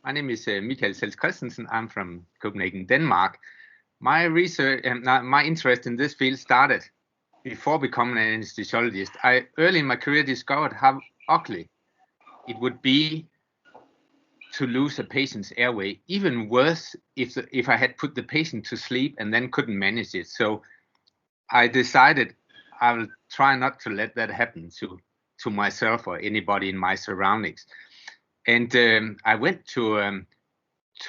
My name is Seltz Kristensen. I'm from Copenhagen, Denmark. My research and my interest in this field started before becoming an anesthesiologist. I early in my career discovered how ugly it would be to lose a patient's airway. Even worse if I had put the patient to sleep and then couldn't manage it. So I decided I will try not to let that happen to myself or anybody in my surroundings. And I went to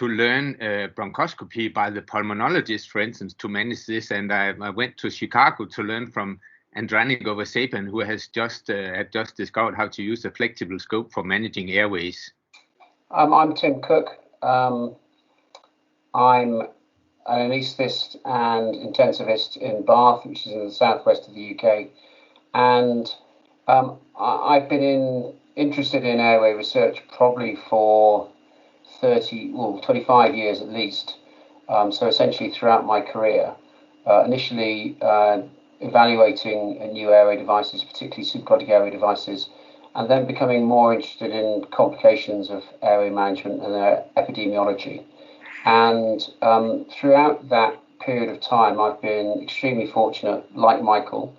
learn bronchoscopy by the pulmonologist, for instance, to manage this. And I went to Chicago to learn from Andranik Oversapian, who has had just discovered how to use a flexible scope for managing airways. I'm Tim Cook. I'm an anaesthetist and intensivist in Bath, which is in the southwest of the UK. And I've been interested in airway research probably for 25 years at least. So essentially throughout my career, initially evaluating new airway devices, particularly supraglottic airway devices, and then becoming more interested in complications of airway management and their epidemiology. And throughout that period of time, I've been extremely fortunate, like Michael,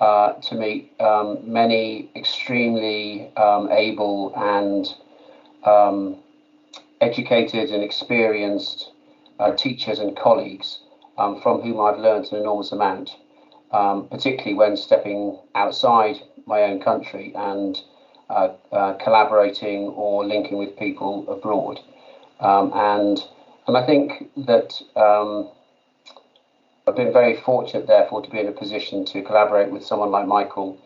to meet many extremely able and educated and experienced teachers and colleagues from whom I've learned an enormous amount, particularly when stepping outside my own country and collaborating or linking with people abroad. And I think that I've been very fortunate, therefore, to be in a position to collaborate with someone like Michael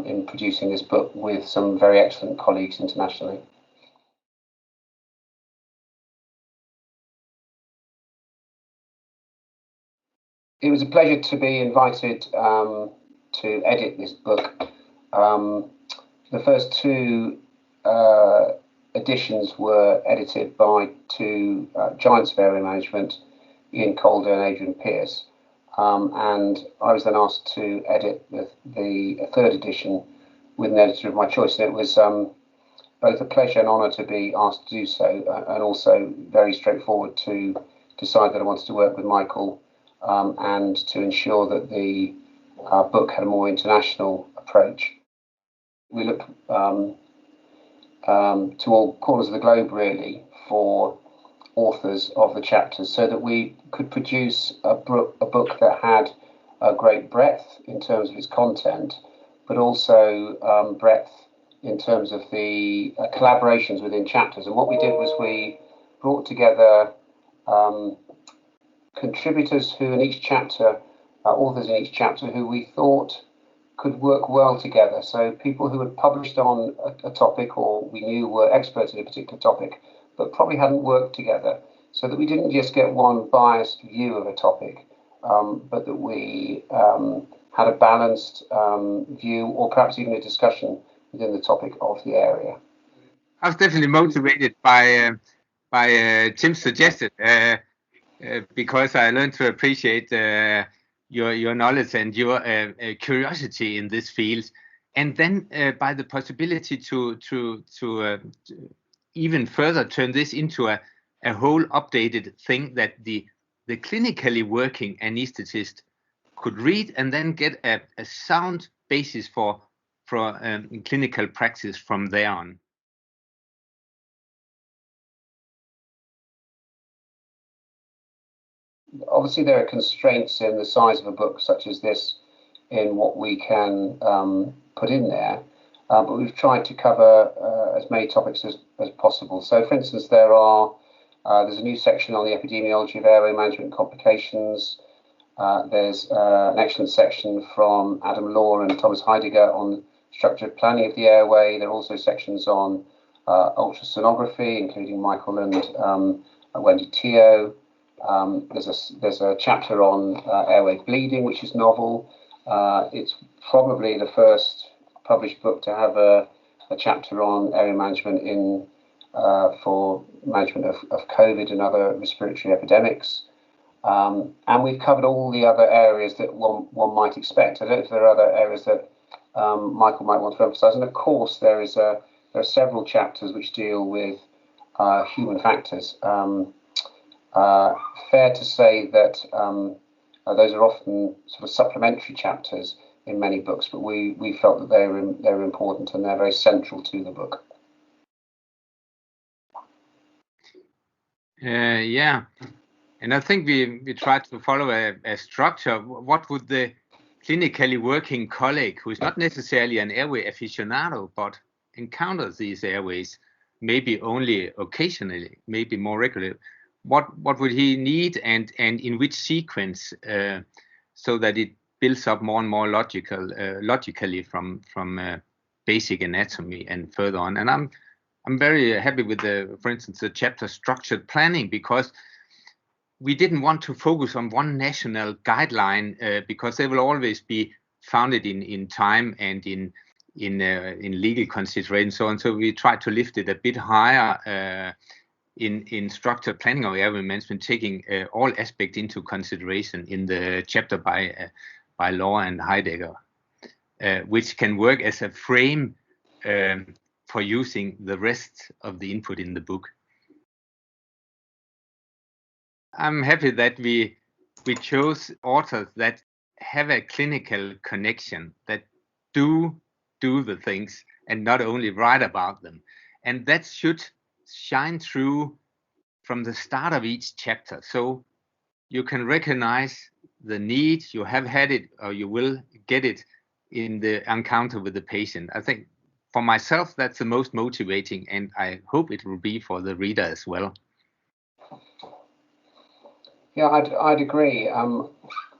in producing this book with some very excellent colleagues internationally. It was a pleasure to be invited to edit this book. The first two editions were edited by two giants of airway management, Ian Calder and Adrian Pearce. And I was then asked to edit the third edition with an editor of my choice. And it was both a pleasure and honour to be asked to do so, and also very straightforward to decide that I wanted to work with Michael and to ensure that the book had a more international approach. We looked to all corners of the globe, really, for authors of the chapters so that we could produce a book that had a great breadth in terms of its content, but also breadth in terms of the collaborations within chapters. And what we did was we brought together contributors who in each chapter, authors in each chapter who we thought could work well together. So people who had published on a topic or we knew were experts in a particular topic, but probably hadn't worked together, so that we didn't just get one biased view of a topic, but that we had a balanced view or perhaps even a discussion within the topic of the area. I was definitely motivated by Tim's suggestion because I learned to appreciate your knowledge and your curiosity in this field, and then by the possibility to even further turn this into a whole updated thing that the clinically working anesthetist could read and then get a sound basis for clinical practice from there on. Obviously, there are constraints in the size of a book such as this in what we can put in there, but we've tried to cover as many topics as possible. So, for instance, there's a new section on the epidemiology of airway management complications. There's an excellent section from Adam Law and Thomas Heidegger on structured planning of the airway. There are also sections on ultrasonography, including Michael and Wendy Teo. There's a chapter on airway bleeding, which is novel. It's probably the first published book to have a chapter on airway management for management of COVID and other respiratory epidemics. And we've covered all the other areas that one might expect. I don't know if there are other areas that Michael might want to emphasise. And of course, there are several chapters which deal with human factors. Fair to say that those are often sort of supplementary chapters in many books, but we felt that they're important and they're very central to the book. Yeah, and I think we tried to follow a structure. What would the clinically working colleague, who is not necessarily an airway aficionado, but encounters these airways, maybe only occasionally, maybe more regularly, what would he need, and in which sequence, so that it builds up more and more logically from basic anatomy and further on. And I'm very happy with for instance, the chapter structured planning, because we didn't want to focus on one national guideline, because they will always be founded in time and in legal considerations, so on. So we tried to lift it a bit higher in structured planning of airway management, taking all aspects into consideration in the chapter by Law and Heidegger, which can work as a frame for using the rest of the input in the book. I'm happy that we chose authors that have a clinical connection, that do the things and not only write about them. And that should shine through from the start of each chapter. So you can recognize the need, you have had it or you will get it in the encounter with the patient. I think for myself, that's the most motivating, and I hope it will be for the reader as well. Yeah, I'd agree. And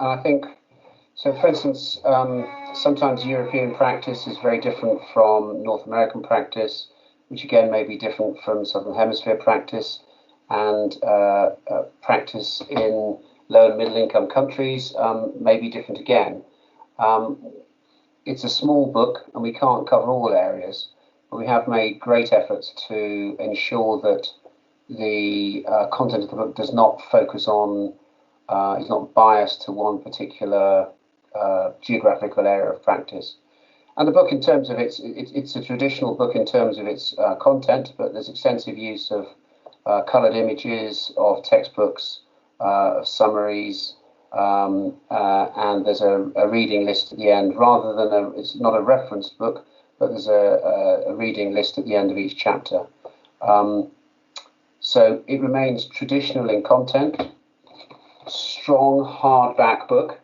I think, so for instance, sometimes European practice is very different from North American practice, which again may be different from Southern Hemisphere practice, and practice in low and middle income countries may be different again. It's a small book and we can't cover all areas, but we have made great efforts to ensure that the content of the book does not focus on, is not biased to one particular geographical area of practice. And the book, in terms of it's a traditional book in terms of its content, but there's extensive use of coloured images, of textbooks, of summaries, and there's a reading list at the end, rather than it's not a reference book, but there's a reading list at the end of each chapter. So it remains traditional in content, strong hardback book,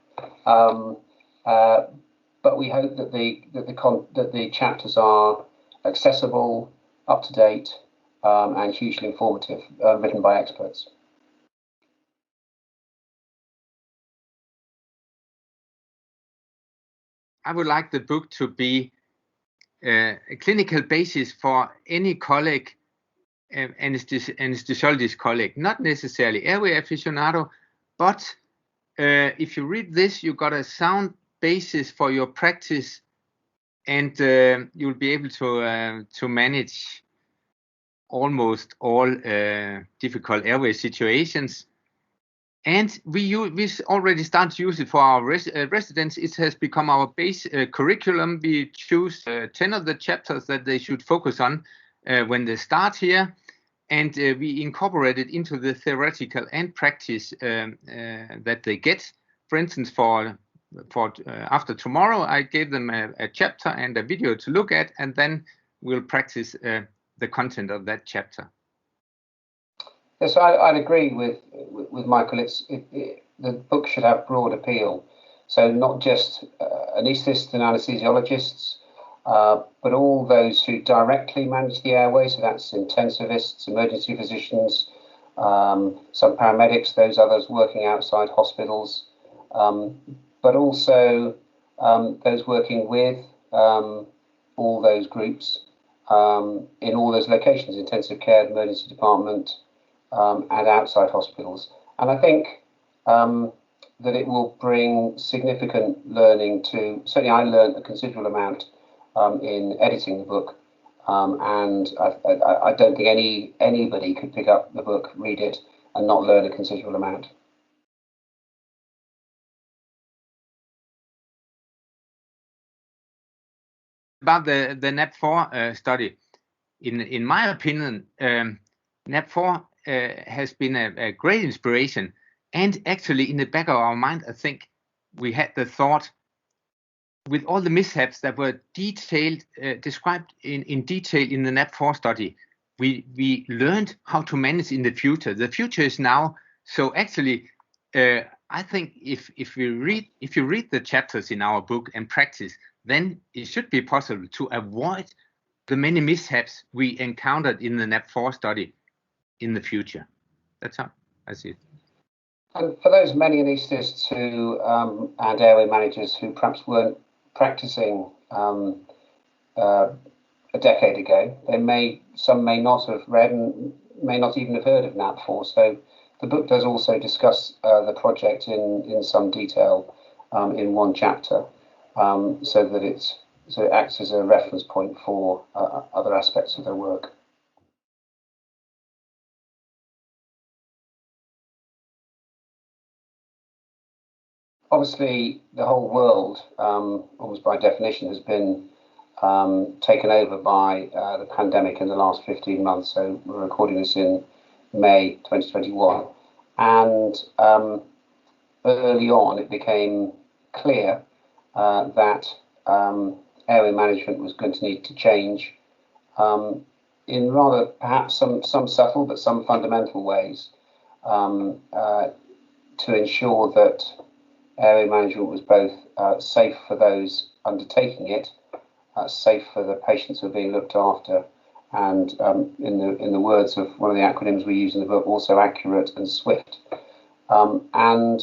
but we hope that the chapters are accessible, up to date, and hugely informative, written by experts. I would like the book to be a clinical basis for any colleague, anesthesiologist colleague, not necessarily airway aficionado, but if you read this, you got a sound basis for your practice, and you'll be able to manage almost all difficult airway situations. And we already start to use it for our residents. It has become our base curriculum. We choose 10 of the chapters that they should focus on when they start here. And we incorporate it into the theoretical and practice that they get. For instance, for after tomorrow, I gave them a chapter and a video to look at, and then we'll practice the content of that chapter. Yes, I'd agree with Michael. The book should have broad appeal, so not just anaesthetists and anaesthesiologists, but all those who directly manage the airway. So that's intensivists, emergency physicians, some paramedics, those others working outside hospitals, but also those working with all those groups in all those locations: intensive care, emergency department, and outside hospitals. And I think that it will bring significant learning to, certainly I learned a considerable amount in editing the book, and I don't think anybody could pick up the book, read it, and not learn a considerable amount. About the NAP4 study, in my opinion, NAP4 has been a great inspiration. And actually, in the back of our mind, I think we had the thought, with all the mishaps that were described in detail in the NAP4 study, we learned how to manage in the future. The future is now. So actually, I think if you read the chapters in our book and practice, then it should be possible to avoid the many mishaps we encountered in the NAP4 study in the future. That's how I see it. And for those many anaesthetists who and airway managers who perhaps weren't practicing a decade ago, some may not have read and may not even have heard of NAP4. So the book does also discuss the project in some detail in one chapter, so that it acts as a reference point for other aspects of their work. Obviously, the whole world, almost by definition, has been taken over by the pandemic in the last 15 months. So we're recording this in May 2021. And early on, it became clear that airway management was going to need to change in rather perhaps some subtle but some fundamental ways to ensure that airway management was both safe for those undertaking it, safe for the patients who are being looked after, and in the words of one of the acronyms we use in the book, also accurate and swift. And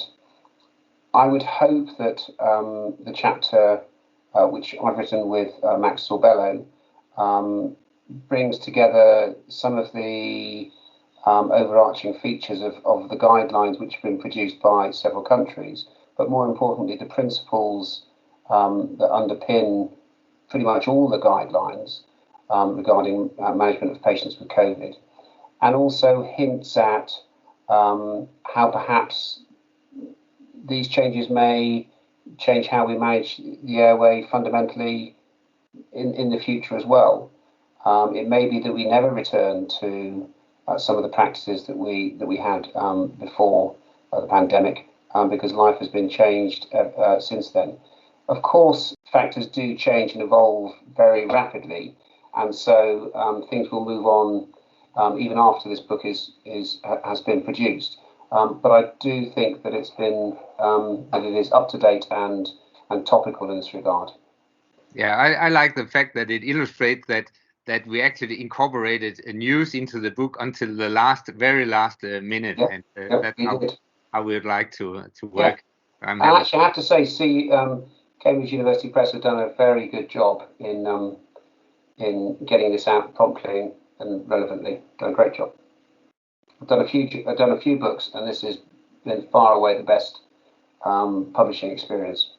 I would hope that the chapter which I've written with Max Sorbello brings together some of the overarching features of the guidelines which have been produced by several countries, but more importantly, the principles that underpin pretty much all the guidelines regarding management of patients with COVID, and also hints at how perhaps these changes may change how we manage the airway fundamentally in the future as well. It may be that we never return to some of the practices that we had before the pandemic, because life has been changed since then. Of course, factors do change and evolve very rapidly, and so things will move on even after this book has been produced. But I do think that that it is up to date and topical in this regard. Yeah, I like the fact that it illustrates that we actually incorporated news into the book until the very last minute, and that's how we would like to work. Yeah. I actually have to say, Cambridge University Press have done a very good job in getting this out promptly and relevantly. Done a great job. I've done a few books, and this has been far away the best publishing experience.